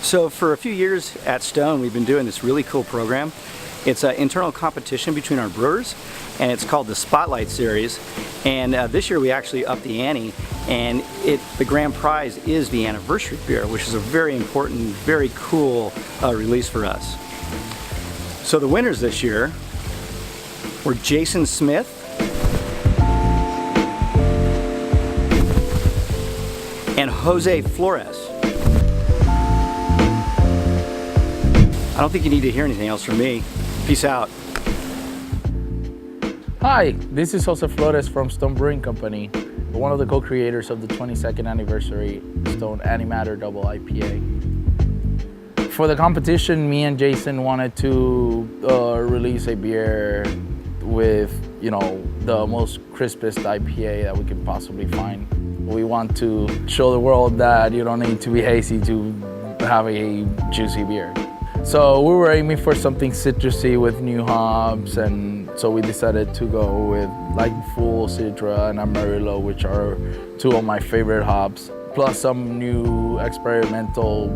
So for a few years at Stone, we've been doing this really cool program. It's an internal competition between our brewers, and it's called the Spotlight Series. And this year we actually upped the ante, and the grand prize is the Anniversary beer, which is a very important, very cool release for us. So the winners this year were Jason Smith and Jose Flores. I don't think you need to hear anything else from me. Peace out. Hi, this is Jose Flores from Stone Brewing Company, one of the co-creators of the 22nd anniversary Stone Anni-Matter Double IPA. For the competition, me and Jason wanted to release a beer with, the most crispest IPA that we could possibly find. We want to show the world that you don't need to be hazy to have a juicy beer. So we were aiming for something citrusy with new hops, and so we decided to go with full Citra and Amarillo, which are two of my favorite hops, plus some new experimental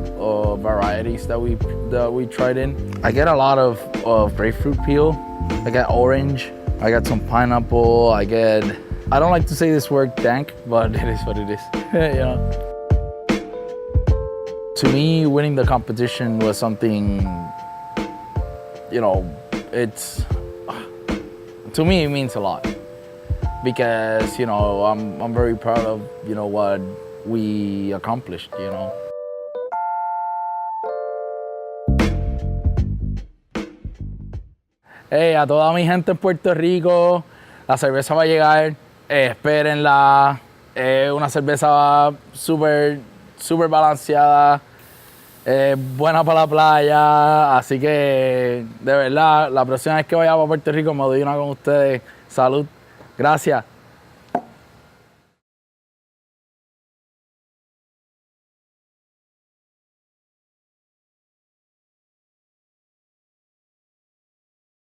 varieties that we tried in. I get a lot of grapefruit peel. I got orange. I got some pineapple. I don't like to say this word dank, but it is what it is. To me, winning the competition was something, to me it means a lot, because I'm very proud of what we accomplished. Hey, a toda mi gente en Puerto Rico, la cerveza va a llegar, espérenla. Una cerveza súper balanceada, buena para la playa, así que de verdad la próxima vez que vaya a Puerto Rico me doy una con ustedes. Salud, gracias.